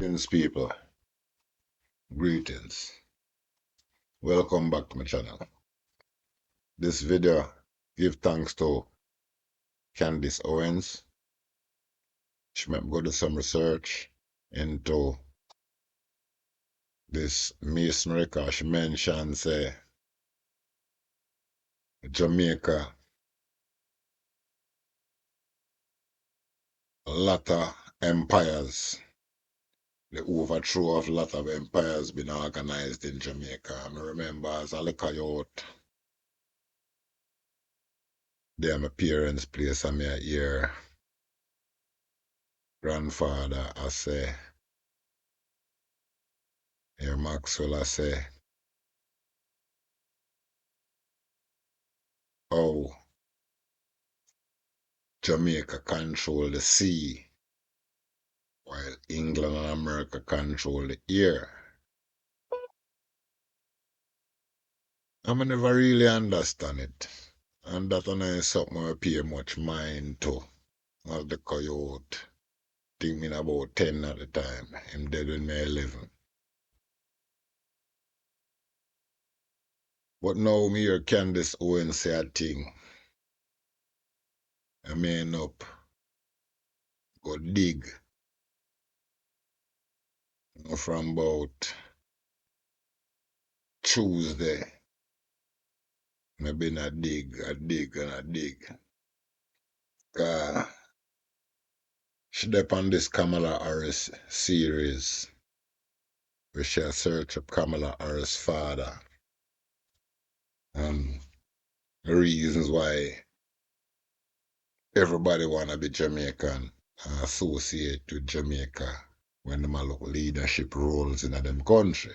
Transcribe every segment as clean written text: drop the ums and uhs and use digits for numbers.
Greetings, people. Greetings. Welcome back to my channel. This video give thanks to Candice Owens. She made me go do some research into this masonry because she mentioned say Jamaica a lot of empires. The overthrow of a lot of empires been organized in Jamaica. I remember as a little youth, there my parents' place and me a hear grandfather I say, hear Maxwell I say, oh, Jamaica control the sea, while England and America control the air. I never really understand it. And that is something I pay much mind to. As the coyote, thinking about 10 at the time. Him dead when me 11. But now me hear Candice Owens say a thing. I may up, go dig from about Tuesday. Me been a dig and a dig. She dep on this Kamala Harris series where she search up Kamala Harris' father and the reasons why everybody wanna be Jamaican and associate with Jamaica when them a look leadership roles in them country.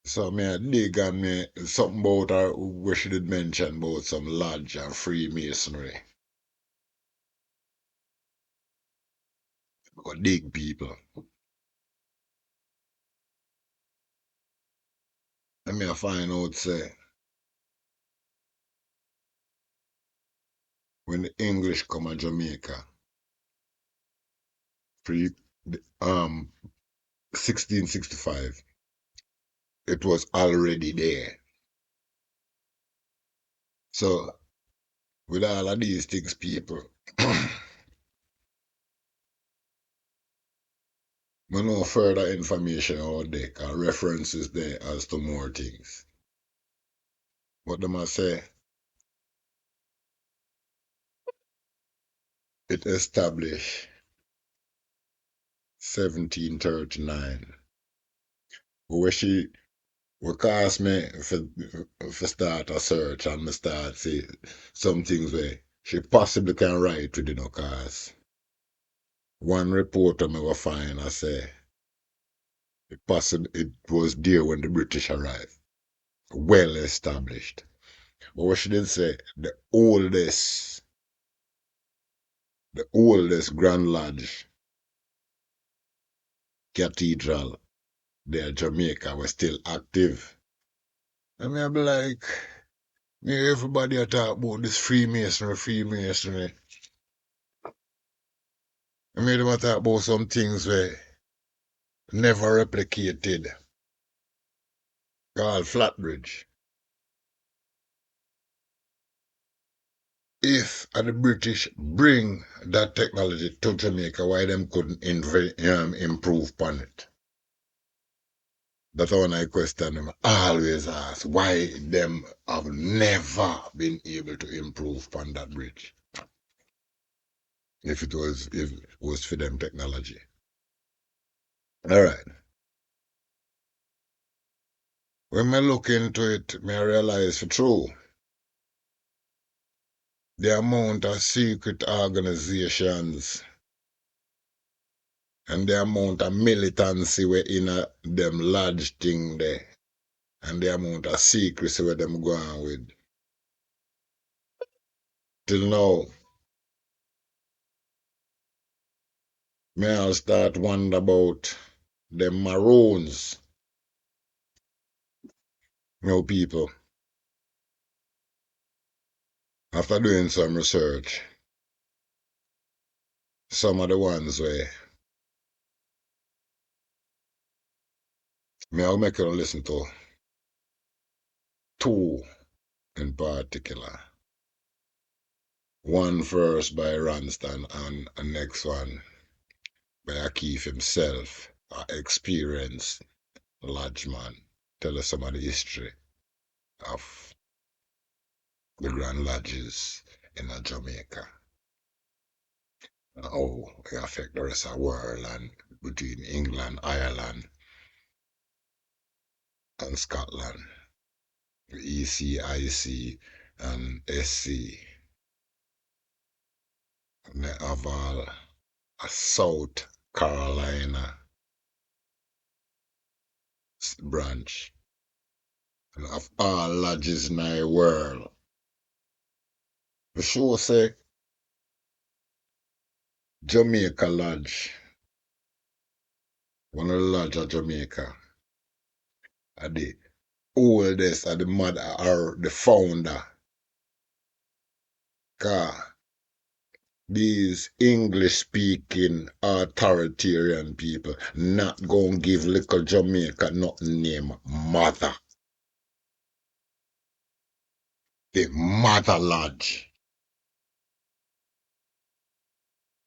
So me a dig and me something about her where she did mention about some lodge and Freemasonry. Go dig people. And me a find out say when the English come to Jamaica, free 1665, it was already there. So with all of these things, people, we know further information out there, cause references there as to more things. What them I say, it established 1739. Where she would cast me for start a search and me start see some things where she possibly can write with, cause one reporter me will find I say it was there when the British arrived. Well established. But what she did say, the oldest Grand Lodge cathedral there in Jamaica was still active. And me I be like, me everybody a talk about this Freemasonry. I made them a talk about some things where never replicated. Called Flatbridge. If the British bring that technology to Jamaica, why them couldn't improve upon it? That's one I question them. Always ask why them have never been able to improve upon that bridge. If it was for them technology. All right. When I look into it, I realize for true the amount of secret organizations and the amount of militancy we in them large thing there and the amount of secrecy where them go on with. Till now, me all start wonder about them Maroons. People, after doing some research, some of the ones where I'll make you listen to two in particular. One verse by Ranston and the next one by Akeef himself, an experienced lodgeman. Tell us some of the history of the Grand Lodges in Jamaica. And how it affect the rest of the world and between England, Ireland, and Scotland. EC, IC, and SC. And they have all a South Carolina branch. And of all lodges in the world. For sure say Jamaica Lodge, one of the lodge of Jamaica, are the oldest, are the mother, or the founder. Cause these English-speaking authoritarian people not gonna give little Jamaica nothing named mother. The Mother Lodge.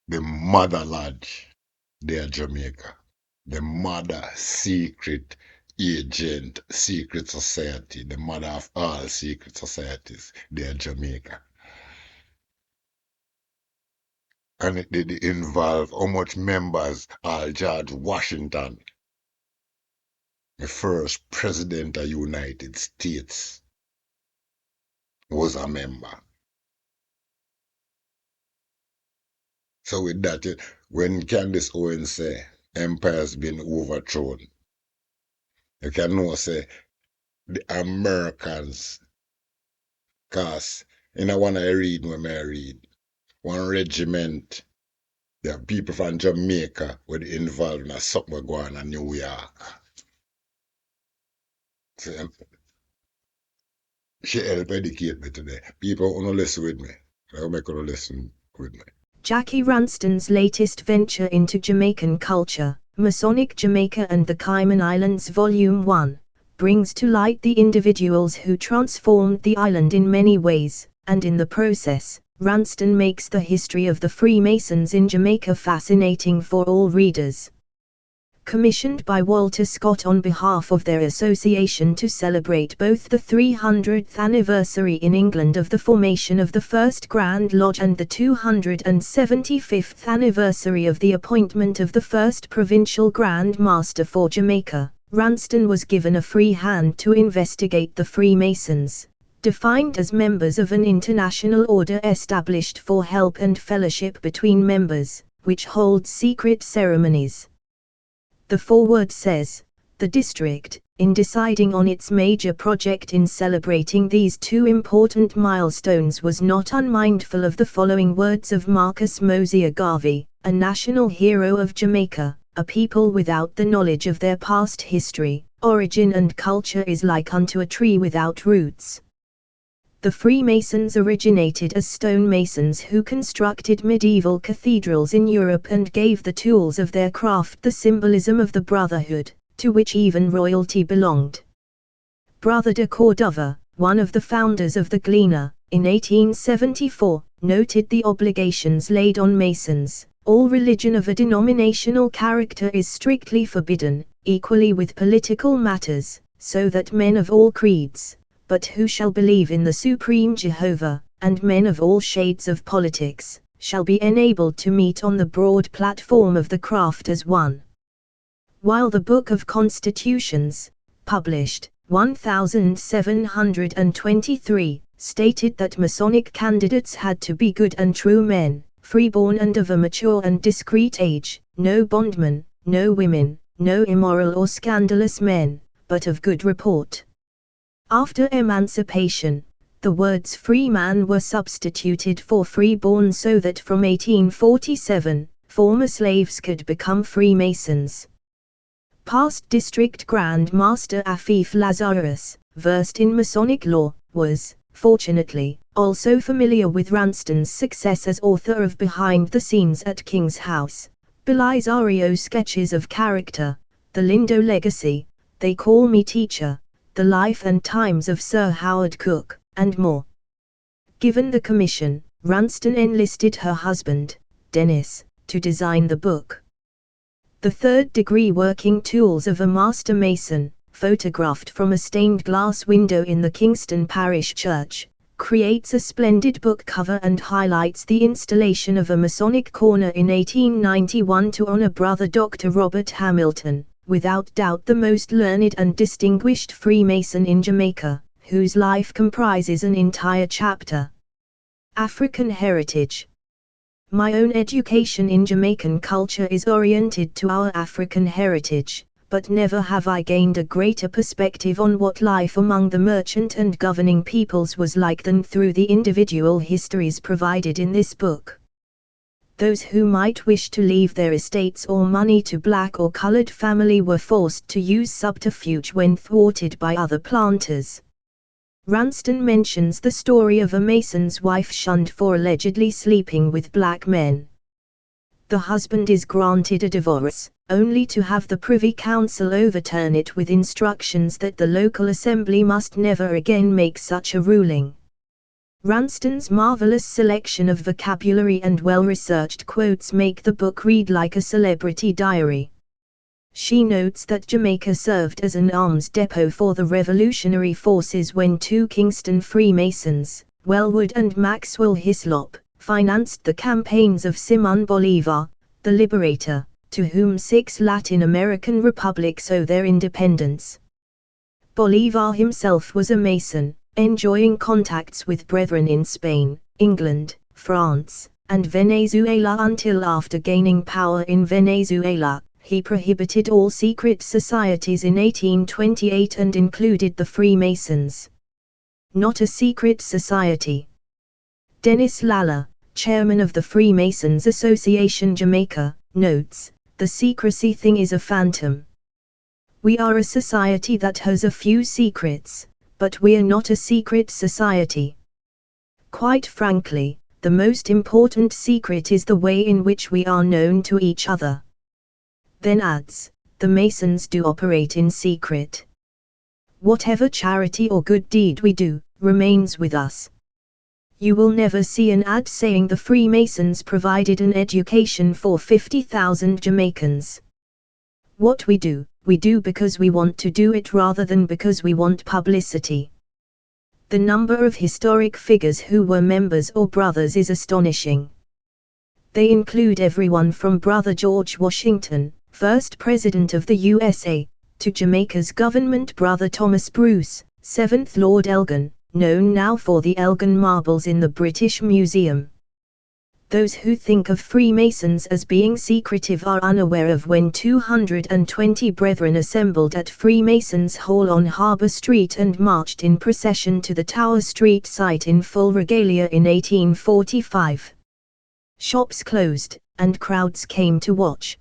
The Mother Lodge. There, Jamaica. The Mother Secret Agent Secret Society. The mother of all secret societies. There, Jamaica. And it did involve how much members are George Washington, the first president of the United States, was a member. So with that, when Candace Owens say empire's been overthrown, you can know say the Americans, cause in a one I read when I read, one regiment, there are people from Jamaica were involved in a something going on in New York. So, she helped educate me today. People wanna listen with me. I'll make you listen with me. Jackie Ranston's latest venture into Jamaican culture, Masonic Jamaica and the Cayman Islands Volume 1, brings to light the individuals who transformed the island in many ways, and in the process, Ranston makes the history of the Freemasons in Jamaica fascinating for all readers. Commissioned by Walter Scott on behalf of their association to celebrate both the 300th anniversary in England of the formation of the First Grand Lodge and the 275th anniversary of the appointment of the first Provincial Grand Master for Jamaica, Ranston was given a free hand to investigate the Freemasons, defined as members of an international order established for help and fellowship between members, which holds secret ceremonies. The foreword says, the district, in deciding on its major project in celebrating these two important milestones, was not unmindful of the following words of Marcus Mosier Garvey, a national hero of Jamaica: a people without the knowledge of their past history, origin and culture is like unto a tree without roots. The Freemasons originated as stonemasons who constructed medieval cathedrals in Europe and gave the tools of their craft the symbolism of the brotherhood, to which even royalty belonged. Brother de Cordova, one of the founders of the Gleaner, in 1874, noted the obligations laid on Masons. All religion of a denominational character is strictly forbidden, equally with political matters, so that men of all creeds, but who shall believe in the supreme Jehovah, and men of all shades of politics, shall be enabled to meet on the broad platform of the craft as one. While the Book of Constitutions, published, 1723, stated that Masonic candidates had to be good and true men, freeborn and of a mature and discreet age, no bondmen, no women, no immoral or scandalous men, but of good report. After emancipation, the words freeman were substituted for freeborn so that from 1847, former slaves could become Freemasons. Past District Grand Master Afif Lazarus, versed in Masonic law, was, fortunately, also familiar with Ranston's success as author of Behind the Scenes at King's House, Belisario Sketches of Character, The Lindo Legacy, They Call Me Teacher, The Life and Times of Sir Howard Cooke, and more. Given the commission, Ranston enlisted her husband, Dennis, to design the book. The third-degree working tools of a master mason, photographed from a stained glass window in the Kingston Parish Church, creates a splendid book cover and highlights the installation of a Masonic corner in 1891 to honor Brother Dr. Robert Hamilton, without doubt the most learned and distinguished Freemason in Jamaica, whose life comprises an entire chapter. African heritage. My own education in Jamaican culture is oriented to our African heritage, but never have I gained a greater perspective on what life among the merchant and governing peoples was like than through the individual histories provided in this book. Those who might wish to leave their estates or money to black or colored family were forced to use subterfuge when thwarted by other planters. Ranston mentions the story of a mason's wife shunned for allegedly sleeping with black men. The husband is granted a divorce, only to have the Privy Council overturn it with instructions that the local assembly must never again make such a ruling. Ranston's marvelous selection of vocabulary and well-researched quotes make the book read like a celebrity diary. She notes that Jamaica served as an arms depot for the revolutionary forces when two Kingston Freemasons, Wellwood and Maxwell Hislop, financed the campaigns of Simón Bolívar, the liberator, to whom 6 Latin American republics owe their independence. Bolívar himself was a Mason, enjoying contacts with brethren in Spain, England, France, and Venezuela until after gaining power in Venezuela, he prohibited all secret societies in 1828 and included the Freemasons. Not a secret society. Dennis Lalla, chairman of the Freemasons Association Jamaica, notes, "The secrecy thing is a phantom. We are a society that has a few secrets, but we are not a secret society. Quite frankly, the most important secret is the way in which we are known to each other." Then adds, "The Masons do operate in secret. Whatever charity or good deed we do, remains with us. You will never see an ad saying the Freemasons provided an education for 50,000 Jamaicans. What we do because we want to do it rather than because we want publicity." The number of historic figures who were members or brothers is astonishing. They include everyone from Brother George Washington, first President of the USA, to Jamaica's government Brother Thomas Bruce, 7th Lord Elgin, known now for the Elgin marbles in the British Museum. Those who think of Freemasons as being secretive are unaware of when 220 brethren assembled at Freemasons' Hall on Harbour Street and marched in procession to the Tower Street site in full regalia in 1845. Shops closed, and crowds came to watch.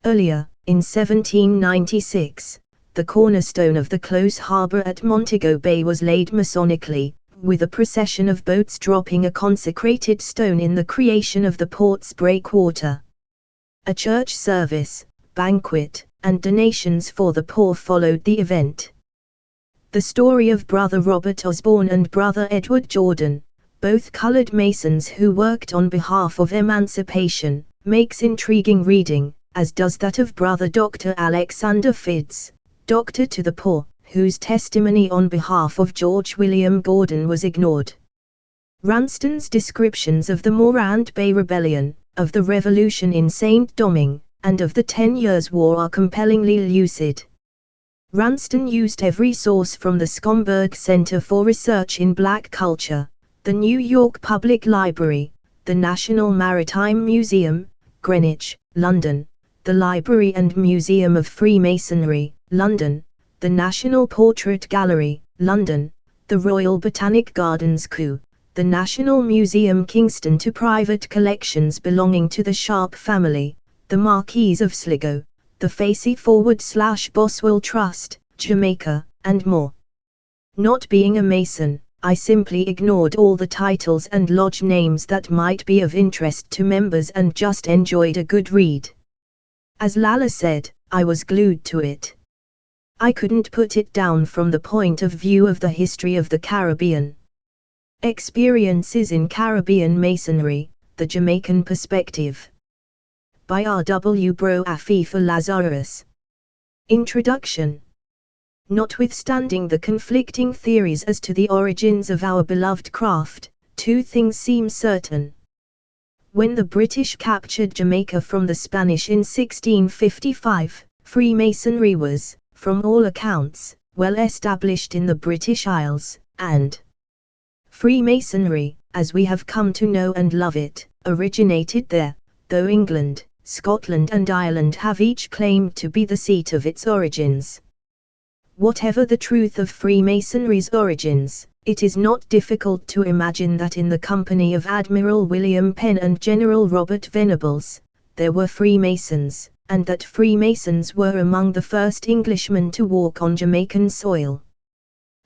Earlier, in 1796, the cornerstone of the close harbour at Montego Bay was laid Masonically, with a procession of boats dropping a consecrated stone in the creation of the port's breakwater. A church service, banquet, and donations for the poor followed the event. The story of Brother Robert Osborne and Brother Edward Jordan, both coloured Masons who worked on behalf of emancipation, makes intriguing reading, as does that of Brother Dr. Alexander Fiddes, Doctor to the Poor, whose testimony on behalf of George William Gordon was ignored. Ranston's descriptions of the Morant Bay Rebellion, of the Revolution in Saint Domingue, and of the 10 Years' War are compellingly lucid. Ranston used every source from the Schomburg Center for Research in Black Culture, the New York Public Library, the National Maritime Museum, Greenwich, London, the Library and Museum of Freemasonry, London, the National Portrait Gallery, London, the Royal Botanic Gardens Kew, the National Museum Kingston to private collections belonging to the Sharp family, the Marquis of Sligo, the Facey /Boswell Trust, Jamaica, and more. Not being a Mason, I simply ignored all the titles and lodge names that might be of interest to members and just enjoyed a good read. As Lalla said, I was glued to it. I couldn't put it down from the point of view of the history of the Caribbean. Experiences in Caribbean Masonry, the Jamaican Perspective. By R. W. Bro Afifa Lazarus. Introduction. Notwithstanding the conflicting theories as to the origins of our beloved craft, two things seem certain. When the British captured Jamaica from the Spanish in 1655, Freemasonry was, from all accounts, well established in the British Isles, and Freemasonry, as we have come to know and love it, originated there, though England, Scotland and Ireland have each claimed to be the seat of its origins. Whatever the truth of Freemasonry's origins, it is not difficult to imagine that in the company of Admiral William Penn and General Robert Venables, there were Freemasons, and that Freemasons were among the first Englishmen to walk on Jamaican soil.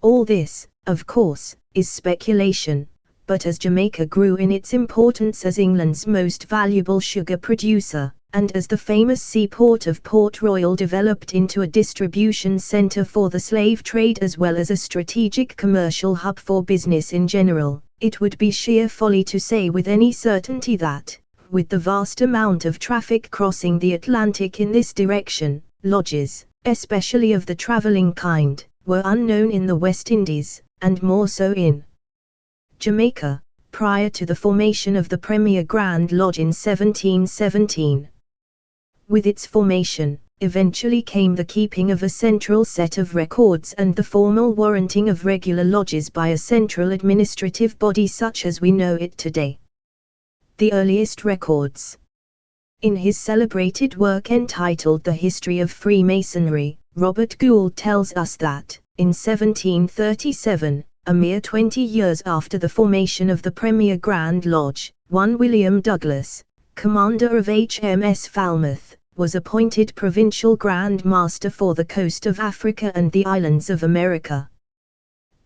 All this, of course, is speculation, but as Jamaica grew in its importance as England's most valuable sugar producer, and as the famous seaport of Port Royal developed into a distribution center for the slave trade as well as a strategic commercial hub for business in general, it would be sheer folly to say with any certainty that, with the vast amount of traffic crossing the Atlantic in this direction, lodges, especially of the traveling kind, were unknown in the West Indies, and more so in Jamaica, prior to the formation of the Premier Grand Lodge in 1717. With its formation, eventually came the keeping of a central set of records and the formal warranting of regular lodges by a central administrative body such as we know it today. The earliest records. In his celebrated work entitled The History of Freemasonry, Robert Gould tells us that, in 1737, a mere 20 years after the formation of the Premier Grand Lodge, one William Douglas, commander of HMS Falmouth, was appointed Provincial Grand Master for the coast of Africa and the islands of America.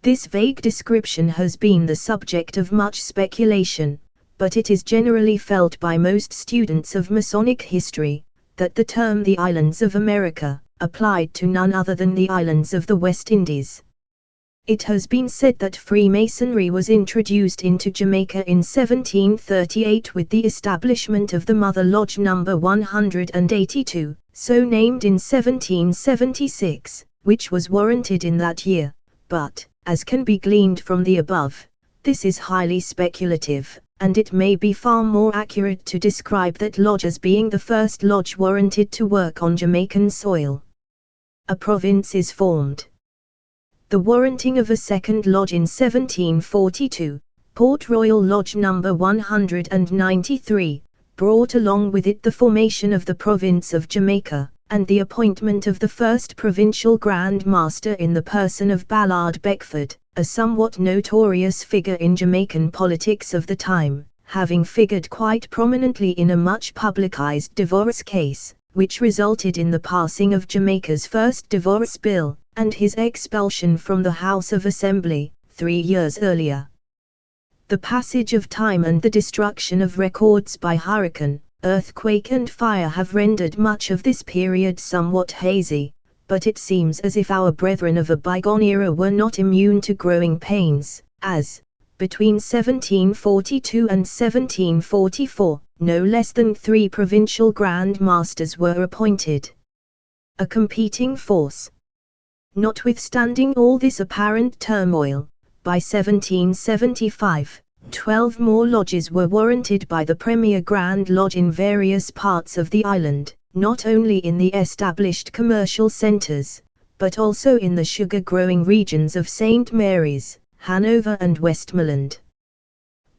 This vague description has been the subject of much speculation, but it is generally felt by most students of Masonic history, that the term the Islands of America applied to none other than the islands of the West Indies. It has been said that Freemasonry was introduced into Jamaica in 1738 with the establishment of the Mother Lodge No. 182, so named in 1776, which was warranted in that year, but, as can be gleaned from the above, this is highly speculative, and it may be far more accurate to describe that lodge as being the first lodge warranted to work on Jamaican soil. A province is formed. The warranting of a second lodge in 1742, Port Royal Lodge No. 193, brought along with it the formation of the province of Jamaica, and the appointment of the first provincial Grand Master in the person of Ballard Beckford, a somewhat notorious figure in Jamaican politics of the time, having figured quite prominently in a much publicized divorce case, which resulted in the passing of Jamaica's first divorce bill, and his expulsion from the House of Assembly, 3 years earlier. The passage of time and the destruction of records by hurricane, earthquake and fire have rendered much of this period somewhat hazy, but it seems as if our brethren of a bygone era were not immune to growing pains, as, between 1742 and 1744, no less than 3 provincial Grand Masters were appointed. A competing force. Notwithstanding all this apparent turmoil, by 1775, 12 more lodges were warranted by the Premier Grand Lodge in various parts of the island, not only in the established commercial centres, but also in the sugar-growing regions of St. Mary's, Hanover and Westmoreland.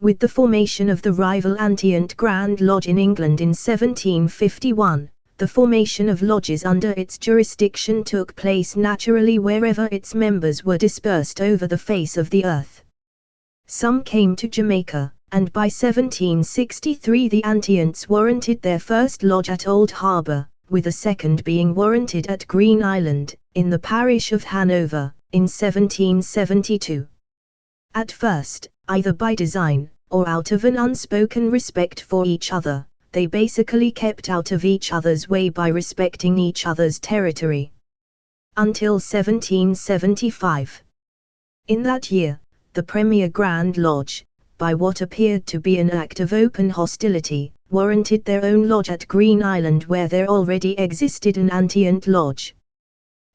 With the formation of the rival Antient Grand Lodge in England in 1751, the formation of lodges under its jurisdiction took place naturally wherever its members were dispersed over the face of the earth. Some came to Jamaica, and by 1763 the Antients warranted their first lodge at Old Harbour, with a second being warranted at Green Island, in the parish of Hanover, in 1772. At first, either by design, or out of an unspoken respect for each other, they basically kept out of each other's way by respecting each other's territory. until 1775. In that year, the Premier Grand Lodge, by what appeared to be an act of open hostility, warranted their own lodge at Green Island where there already existed an Antient Lodge.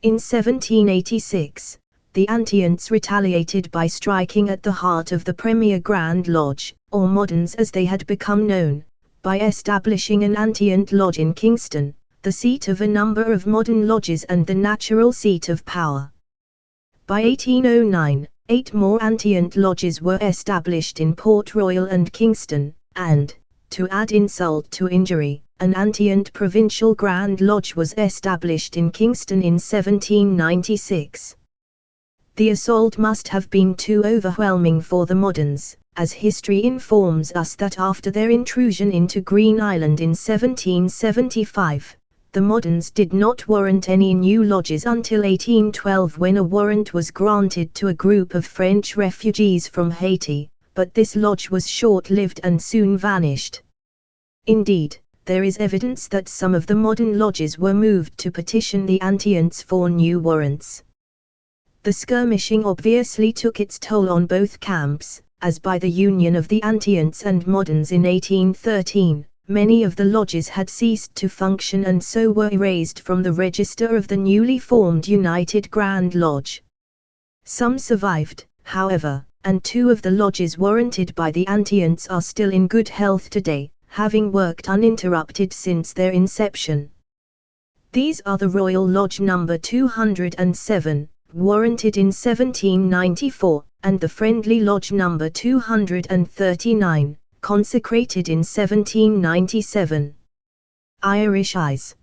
In 1786, the Antients retaliated by striking at the heart of the Premier Grand Lodge, or Moderns as they had become known, by establishing an Antient Lodge in Kingston, the seat of a number of modern lodges and the natural seat of power. By 1809, 8 more Antient lodges were established in Port Royal and Kingston, and, to add insult to injury, an Antient Provincial Grand Lodge was established in Kingston in 1796. The assault must have been too overwhelming for the Moderns, as history informs us that after their intrusion into Green Island in 1775, the Moderns did not warrant any new lodges until 1812 when a warrant was granted to a group of French refugees from Haiti, but this lodge was short-lived and soon vanished. Indeed, there is evidence that some of the modern lodges were moved to petition the Antients for new warrants. The skirmishing obviously took its toll on both camps, as by the union of the Antients and Moderns in 1813, many of the lodges had ceased to function and so were erased from the register of the newly formed United Grand Lodge. Some survived, however, and 2 of the lodges warranted by the Antients are still in good health today, having worked uninterrupted since their inception. These are the Royal Lodge No. 207, warranted in 1794, and the Friendly Lodge No. 239, consecrated in 1797. Irish Eyes.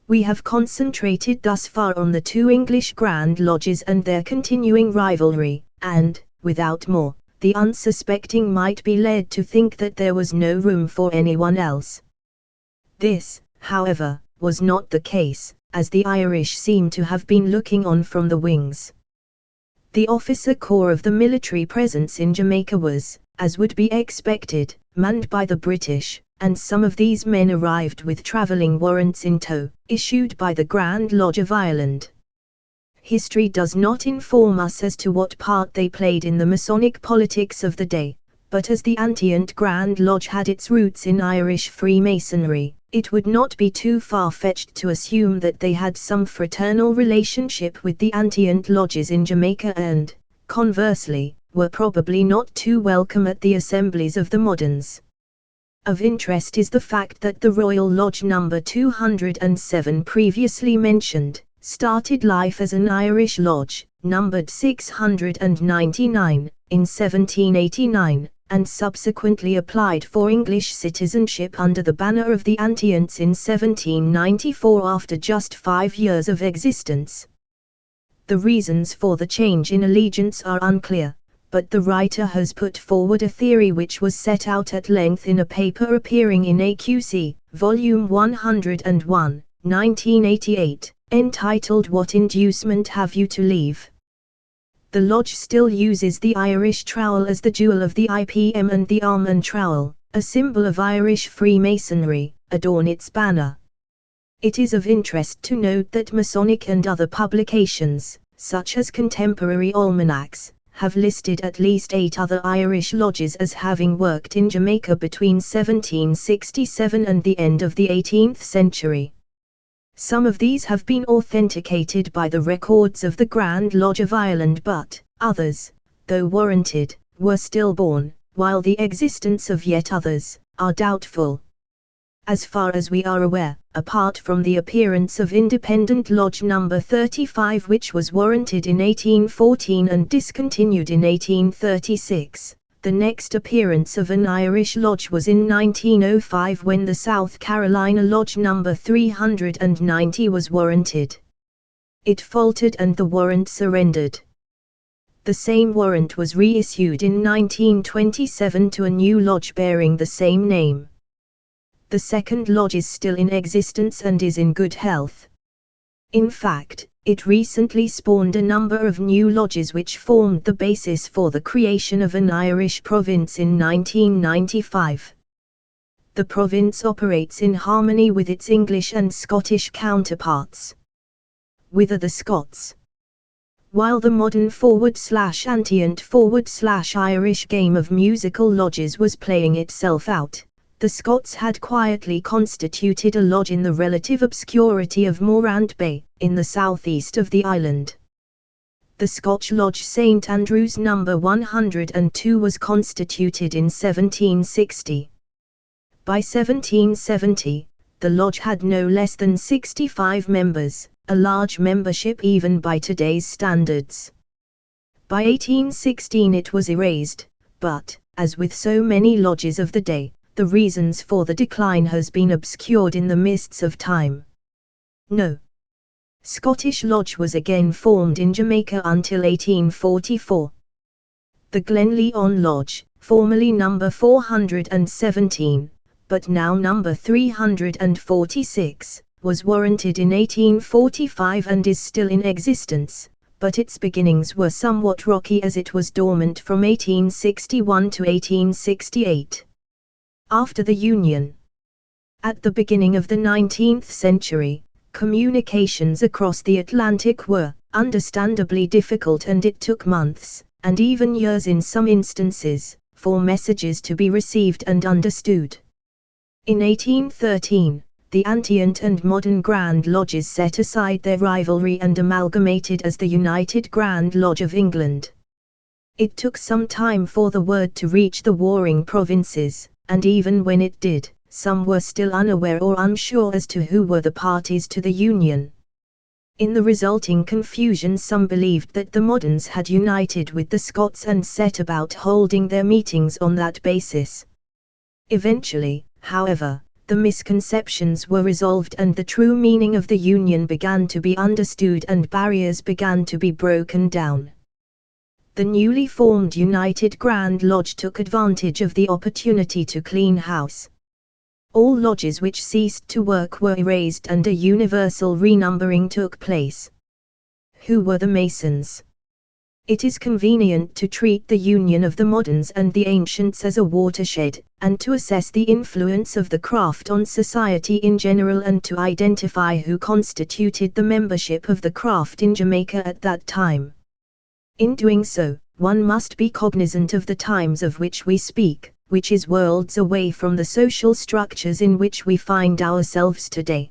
We have concentrated thus far on the 2 English Grand Lodges and their continuing rivalry, and, without more, the unsuspecting might be led to think that there was no room for anyone else. This, however, was not the case, as the Irish seem to have been looking on from the wings. The officer corps of the military presence in Jamaica was, as would be expected, manned by the British, and some of these men arrived with travelling warrants in tow, issued by the Grand Lodge of Ireland. History does not inform us as to what part they played in the Masonic politics of the day, but as the Antient Grand Lodge had its roots in Irish Freemasonry, it would not be too far-fetched to assume that they had some fraternal relationship with the Antient Lodges in Jamaica and, conversely, were probably not too welcome at the assemblies of the Moderns. Of interest is the fact that the Royal Lodge No. 207 previously mentioned, started life as an Irish lodge, numbered 699, in 1789, and subsequently applied for English citizenship under the banner of the Antients in 1794 after just 5 years of existence. The reasons for the change in allegiance are unclear, but the writer has put forward a theory which was set out at length in a paper appearing in AQC, Volume 101, 1988, entitled "What Inducement Have You to Leave?" The lodge still uses the Irish trowel as the jewel of the IPM, and the arm and trowel, a symbol of Irish Freemasonry, adorn its banner. It is of interest to note that Masonic and other publications, such as contemporary almanacs, have listed at least 8 other Irish lodges as having worked in Jamaica between 1767 and the end of the 18th century. Some of these have been authenticated by the records of the Grand Lodge of Ireland, but others, though warranted, were stillborn, while the existence of yet others are doubtful. As far as we are aware, apart from the appearance of Independent Lodge No. 35, which was warranted in 1814 and discontinued in 1836, the next appearance of an Irish lodge was in 1905 when the South Carolina Lodge No. 390 was warranted. It faltered and the warrant surrendered. The same warrant was reissued in 1927 to a new lodge bearing the same name. The second lodge is still in existence and is in good health. In fact, it recently spawned a number of new lodges which formed the basis for the creation of an Irish province in 1995. The province operates in harmony with its English and Scottish counterparts. whither the Scots. While the modern /antient/Irish game of musical lodges was playing itself out, the Scots had quietly constituted a lodge in the relative obscurity of Morant Bay, in the southeast of the island. The Scotch Lodge St Andrews No. 102 was constituted in 1760. By 1770, the lodge had no less than 65 members, a large membership even by today's standards. By 1816 it was erased, but, as with so many lodges of the day, the reasons for the decline has been obscured in the mists of time. No Scottish Lodge was again formed in Jamaica until 1844. The Glenlyon Lodge, formerly number 417, but now number 346, was warranted in 1845 and is still in existence, but its beginnings were somewhat rocky as it was dormant from 1861 to 1868. After the Union. At the beginning of the 19th century, communications across the Atlantic were, understandably difficult, and it took months, and even years in some instances, for messages to be received and understood. In 1813, the Antient and modern Grand Lodges set aside their rivalry and amalgamated as the United Grand Lodge of England. It took some time for the word to reach the warring provinces, and even when it did, some were still unaware or unsure as to who were the parties to the union. In the resulting confusion, some believed that the moderns had united with the Scots and set about holding their meetings on that basis. Eventually, however, the misconceptions were resolved and the true meaning of the union began to be understood and barriers began to be broken down. The newly formed United Grand Lodge took advantage of the opportunity to clean house. All lodges which ceased to work were erased and a universal renumbering took place. Who were the Masons? It is convenient to treat the union of the moderns and the ancients as a watershed, and to assess the influence of the craft on society in general and to identify who constituted the membership of the craft in Jamaica at that time. In doing so, one must be cognizant of the times of which we speak, which is worlds away from the social structures in which we find ourselves today.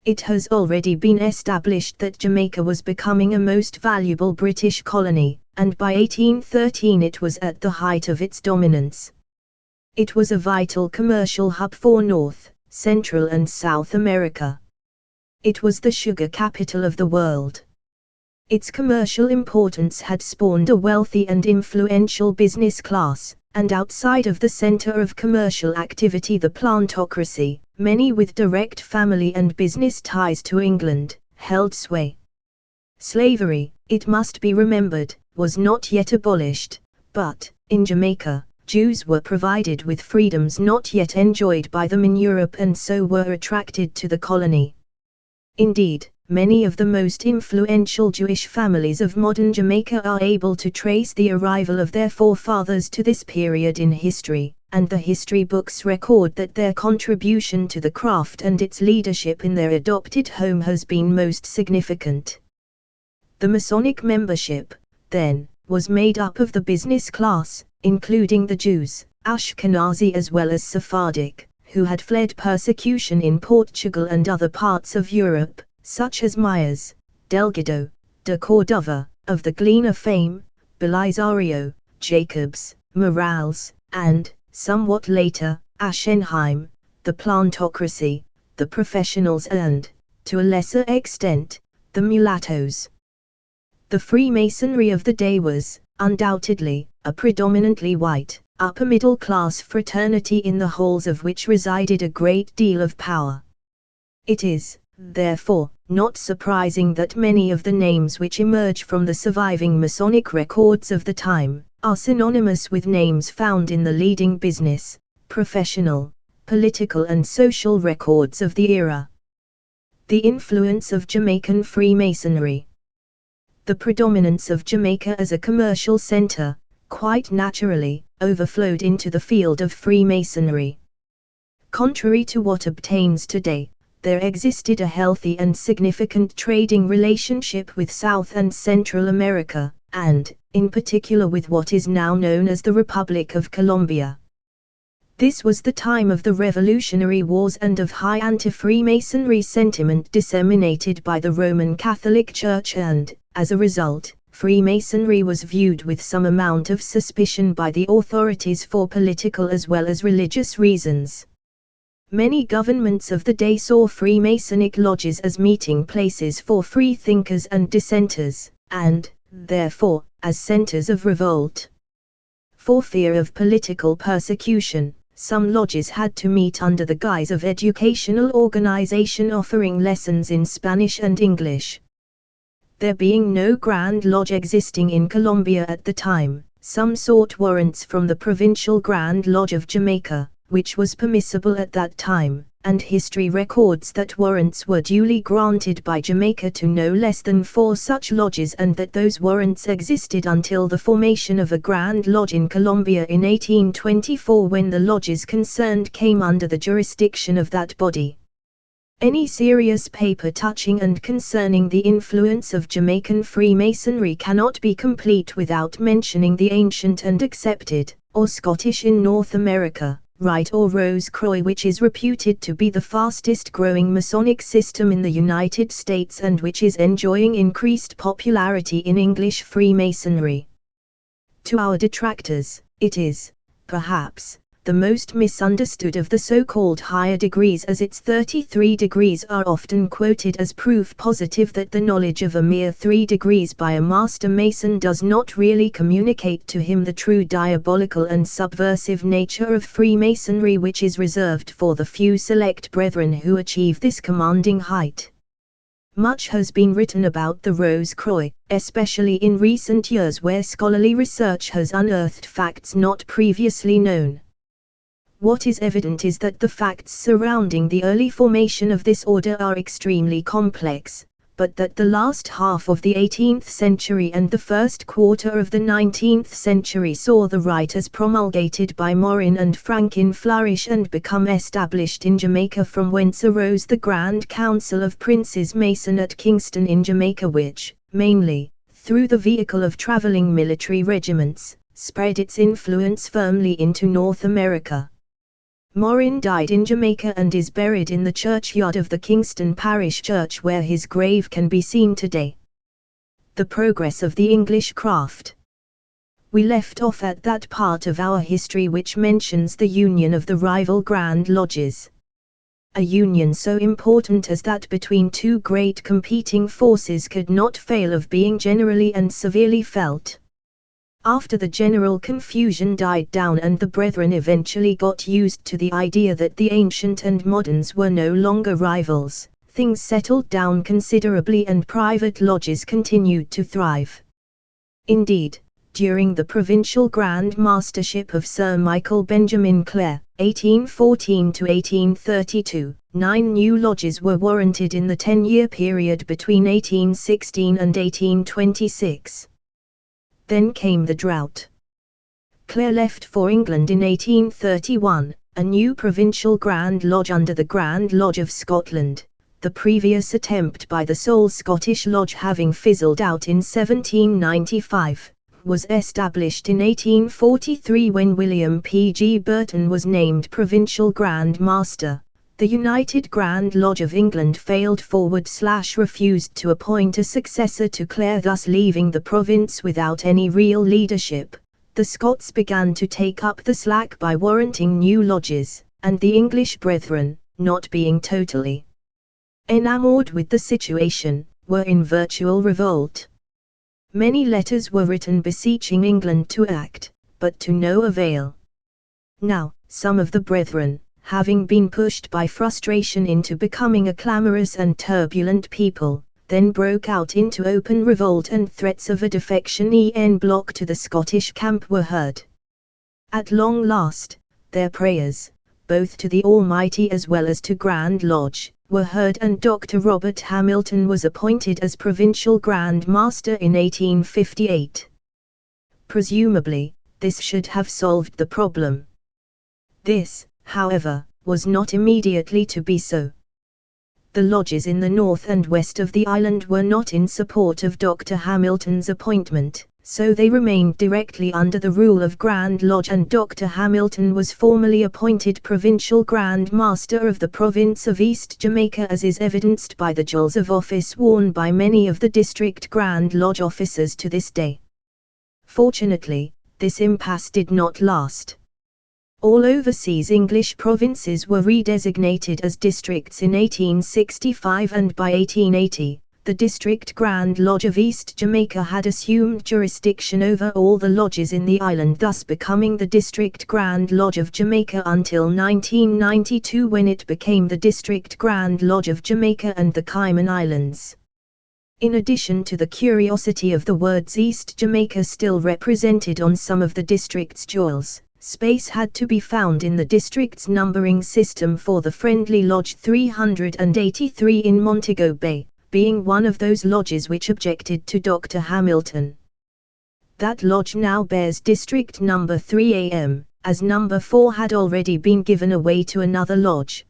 It has already been established that Jamaica was becoming a most valuable British colony, and by 1813 it was at the height of its dominance. It was a vital commercial hub for North, Central and South America. It was the sugar capital of the world. Its commercial importance had spawned a wealthy and influential business class, and outside of the center of commercial activity, the plantocracy, many with direct family and business ties to England, held sway. Slavery, it must be remembered, was not yet abolished, but, in Jamaica, Jews were provided with freedoms not yet enjoyed by them in Europe and so were attracted to the colony. Indeed, many of the most influential Jewish families of modern Jamaica are able to trace the arrival of their forefathers to this period in history, and the history books record that their contribution to the craft and its leadership in their adopted home has been most significant. The Masonic membership, then, was made up of the business class, including the Jews, Ashkenazi as well as Sephardic, who had fled persecution in Portugal and other parts of Europe, such as Myers, Delgado, de Cordova, of the Gleaner fame, Belisario, Jacobs, Morales, and, somewhat later, Aschenheim, the plantocracy, the professionals and, to a lesser extent, the mulattoes. The Freemasonry of the day was, undoubtedly, a predominantly white, upper-middle-class fraternity in the halls of which resided a great deal of power. It is, therefore, not surprising that many of the names which emerge from the surviving Masonic records of the time, are synonymous with names found in the leading business, professional, political and social records of the era. The influence of Jamaican Freemasonry. The predominance of Jamaica as a commercial center, quite naturally, overflowed into the field of Freemasonry. Contrary to what obtains today, there existed a healthy and significant trading relationship with South and Central America, and, in particular with what is now known as the Republic of Colombia. This was the time of the Revolutionary Wars and of high anti-Freemasonry sentiment disseminated by the Roman Catholic Church and, as a result, Freemasonry was viewed with some amount of suspicion by the authorities for political as well as religious reasons. Many governments of the day saw Freemasonic lodges as meeting places for free thinkers and dissenters, and, therefore, as centers of revolt. For fear of political persecution, some lodges had to meet under the guise of educational organization offering lessons in Spanish and English. There being no Grand Lodge existing in Colombia at the time, some sought warrants from the Provincial Grand Lodge of Jamaica, which was permissible at that time, and history records that warrants were duly granted by Jamaica to no less than 4 such lodges and that those warrants existed until the formation of a Grand Lodge in Colombia in 1824 when the lodges concerned came under the jurisdiction of that body. Any serious paper touching and concerning the influence of Jamaican Freemasonry cannot be complete without mentioning the ancient and accepted, or Scottish in North America, Rite or Rose Croix, which is reputed to be the fastest growing Masonic system in the United States and which is enjoying increased popularity in English Freemasonry. To our detractors, it is, perhaps, the most misunderstood of the so-called higher degrees, as its 33 degrees are often quoted as proof positive that the knowledge of a mere 3 degrees by a Master Mason does not really communicate to him the true diabolical and subversive nature of Freemasonry, which is reserved for the few select brethren who achieve this commanding height. Much has been written about the Rose Croix, especially in recent years where scholarly research has unearthed facts not previously known. What is evident is that the facts surrounding the early formation of this order are extremely complex, but that the last half of the 18th century and the first quarter of the 19th century saw the rite as promulgated by Morin and Franklin flourish and become established in Jamaica, from whence arose the Grand Council of Princes Mason at Kingston in Jamaica, which, mainly, through the vehicle of traveling military regiments, spread its influence firmly into North America. Morin died in Jamaica and is buried in the churchyard of the Kingston Parish Church, where his grave can be seen today. The progress of the English craft. We left off at that part of our history which mentions the union of the rival Grand Lodges. A union so important as that between 2 great competing forces could not fail of being generally and severely felt. After the general confusion died down and the brethren eventually got used to the idea that the ancient and moderns were no longer rivals, things settled down considerably and private lodges continued to thrive. Indeed, during the provincial Grand Mastership of Sir Michael Benjamin Clare, 1814 to 1832, 9 new lodges were warranted in the 10-year period between 1816 and 1826. Then came the drought. Clare left for England in 1831, a new provincial Grand Lodge under the Grand Lodge of Scotland, the previous attempt by the sole Scottish lodge having fizzled out in 1795, was established in 1843 when William P. G. Burton was named Provincial Grand Master. The United Grand Lodge of England failed forward/refused to appoint a successor to Clare, thus leaving the province without any real leadership. The Scots began to take up the slack by warranting new lodges, and the English brethren, not being totally enamored with the situation, were in virtual revolt. Many letters were written beseeching England to act, but to no avail. Now, some of the brethren, having been pushed by frustration into becoming a clamorous and turbulent people, then broke out into open revolt, and threats of a defection en bloc to the Scottish camp were heard. At long last, their prayers, both to the Almighty as well as to Grand Lodge, were heard, and Dr. Robert Hamilton was appointed as Provincial Grand Master in 1858. Presumably, this should have solved the problem. This, however, was not immediately to be so. The lodges in the north and west of the island were not in support of Dr. Hamilton's appointment, so they remained directly under the rule of Grand Lodge, and Dr. Hamilton was formally appointed Provincial Grand Master of the province of East Jamaica, as is evidenced by the jewels of office worn by many of the District Grand Lodge officers to this day. Fortunately, this impasse did not last. All overseas English provinces were redesignated as districts in 1865, and by 1880, the District Grand Lodge of East Jamaica had assumed jurisdiction over all the lodges in the island, thus becoming the District Grand Lodge of Jamaica until 1992, when it became the District Grand Lodge of Jamaica and the Cayman Islands. In addition to the curiosity of the words East Jamaica still represented on some of the district's jewels, space had to be found in the district's numbering system for the Friendly Lodge 383 in Montego Bay, being one of those lodges which objected to Dr. Hamilton. That lodge now bears district number 3am, as number 4 had already been given away to another lodge.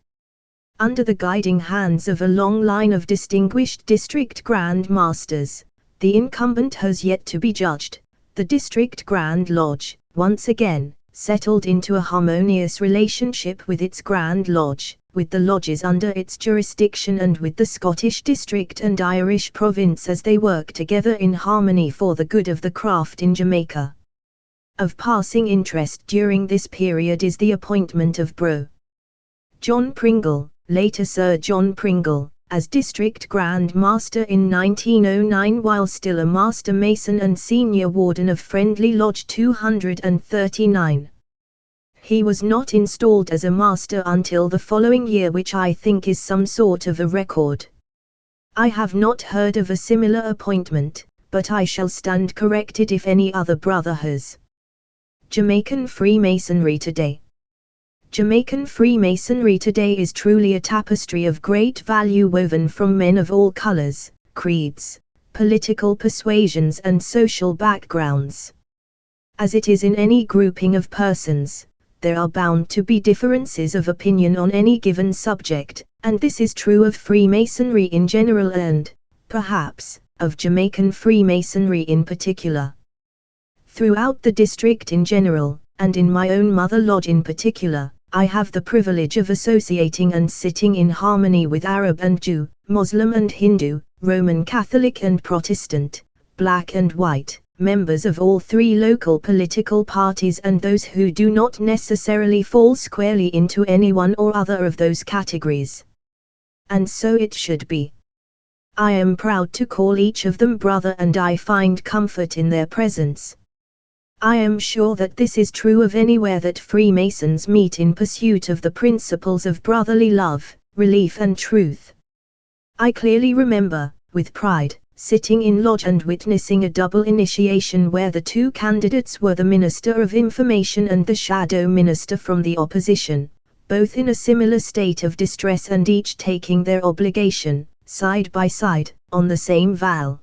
Under the guiding hands of a long line of distinguished district grand masters, the incumbent has yet to be judged. The District Grand Lodge, once again, settled into a harmonious relationship with its Grand Lodge, with the lodges under its jurisdiction, and with the Scottish District and Irish Province, as they work together in harmony for the good of the craft in Jamaica. Of passing interest during this period is the appointment of Bro. John Pringle, later Sir John Pringle, as District Grand Master in 1909, while still a Master Mason and Senior Warden of Friendly Lodge 239. He was not installed as a Master until the following year, which I think is some sort of a record. I have not heard of a similar appointment, but I shall stand corrected if any other brother has. Jamaican Freemasonry today. Jamaican Freemasonry today is truly a tapestry of great value, woven from men of all colors, creeds, political persuasions and social backgrounds. As it is in any grouping of persons, there are bound to be differences of opinion on any given subject, and this is true of Freemasonry in general and, perhaps, of Jamaican Freemasonry in particular. Throughout the district in general, and in my own mother lodge in particular, I have the privilege of associating and sitting in harmony with Arab and Jew, Muslim and Hindu, Roman Catholic and Protestant, black and white, members of all three local political parties, and those who do not necessarily fall squarely into any one or other of those categories. And so it should be. I am proud to call each of them brother, and I find comfort in their presence. I am sure that this is true of anywhere that Freemasons meet in pursuit of the principles of brotherly love, relief and truth. I clearly remember, with pride, sitting in lodge and witnessing a double initiation where the two candidates were the Minister of Information and the Shadow Minister from the opposition, both in a similar state of distress and each taking their obligation, side by side, on the same vow.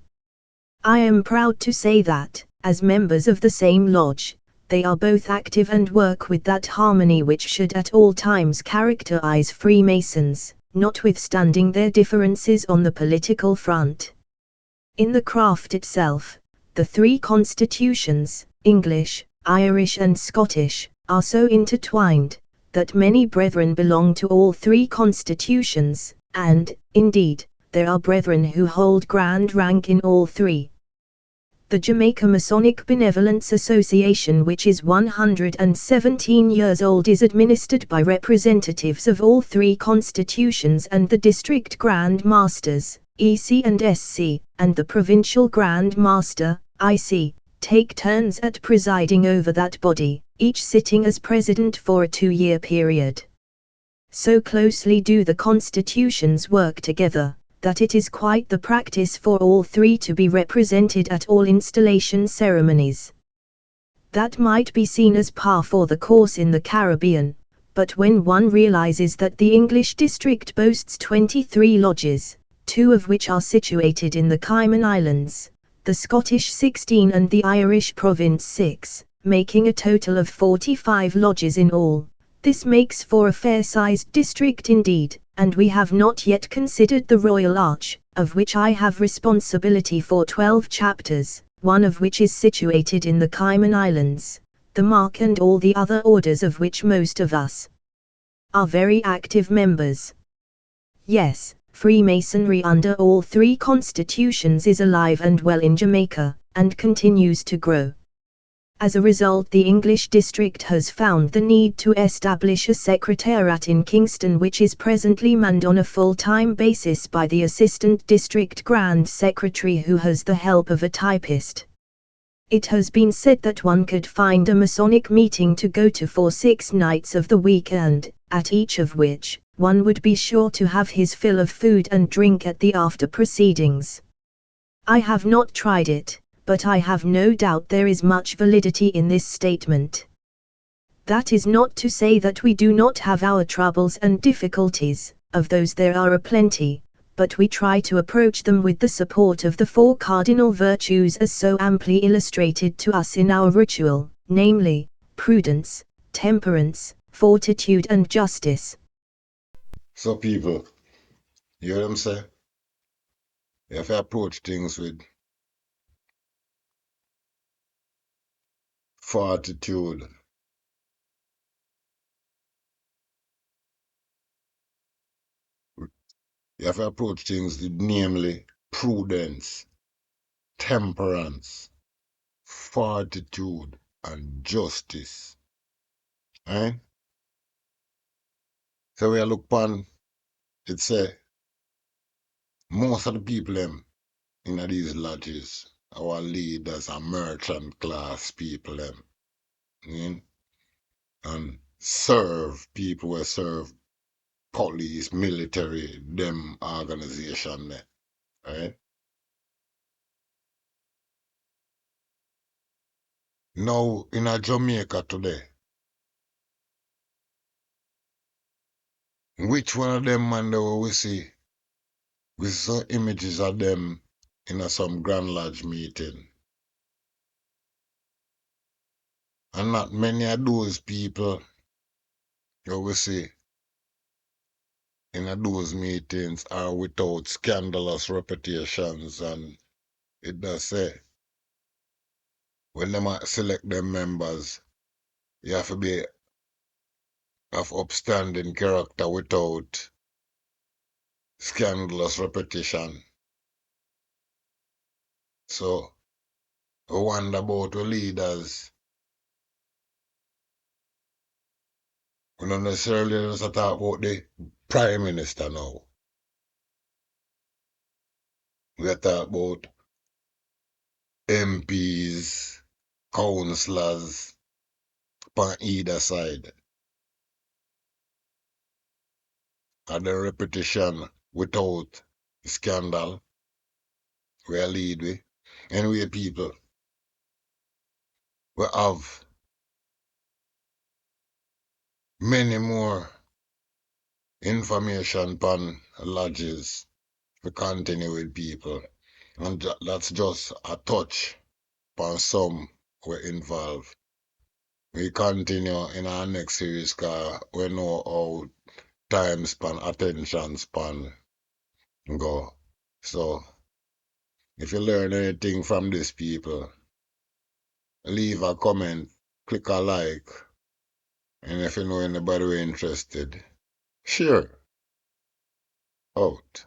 I am proud to say that, as members of the same lodge, they are both active and work with that harmony which should at all times characterize Freemasons, notwithstanding their differences on the political front. In the craft itself, the three constitutions, English, Irish and Scottish, are so intertwined, that many brethren belong to all three constitutions, and, indeed, there are brethren who hold grand rank in all three. The Jamaica Masonic Benevolence Association, which is 117 years old, is administered by representatives of all three constitutions, and the District Grand Masters, EC and SC, and the Provincial Grand Master, IC, take turns at presiding over that body, each sitting as president for a 2-year period. So closely do the constitutions work together, that it is quite the practice for all three to be represented at all installation ceremonies. That might be seen as par for the course in the Caribbean, but when one realizes that the English district boasts 23 lodges, 2 of which are situated in the Cayman Islands, the Scottish 16 and the Irish province 6, making a total of 45 lodges in all, this makes for a fair-sized district indeed, and we have not yet considered the Royal Arch, of which I have responsibility for 12 chapters, one of which is situated in the Cayman Islands, the Mark and all the other orders of which most of us are very active members. Yes, Freemasonry under all three constitutions is alive and well in Jamaica, and continues to grow. As a result, the English district has found the need to establish a secretariat in Kingston, which is presently manned on a full-time basis by the Assistant District Grand Secretary, who has the help of a typist. It has been said that one could find a Masonic meeting to go to for 6 nights of the week, and, at each of which, one would be sure to have his fill of food and drink at the after proceedings. I have not tried it, but I have no doubt there is much validity in this statement. That is not to say that we do not have our troubles and difficulties, of those there are aplenty, but we try to approach them with the support of the 4 cardinal virtues as so amply illustrated to us in our ritual, namely, prudence, temperance, fortitude and justice. So people, you hear them say? You have to approach things with fortitude. You have to approach things with, namely, prudence, temperance, fortitude, and justice. Right? So we look upon, it say, most of the people them in these lodges, our leaders are merchant class people them. Mm? And serve people who serve police, military, them organization there. Right? Now in a Jamaica today, which one of them man that we see? We saw images of them in some Grand Lodge meeting. And not many of those people that we see in those meetings are without scandalous reputations. And it does say, when them select them members, you have to be of upstanding character without scandalous reputation. So, I wonder about the leaders. We don't necessarily just talk about the Prime Minister now. We talk about MPs, councillors on either side. And the repetition without scandal, we lead with. Anyway, people, we have many more information on lodges to continue with people. And that's just a touch on some we're involved. We continue in our next series because we know how time span, attention span go. So, if you learn anything from these people, leave a comment, click a like, and if you know anybody who interested, share out.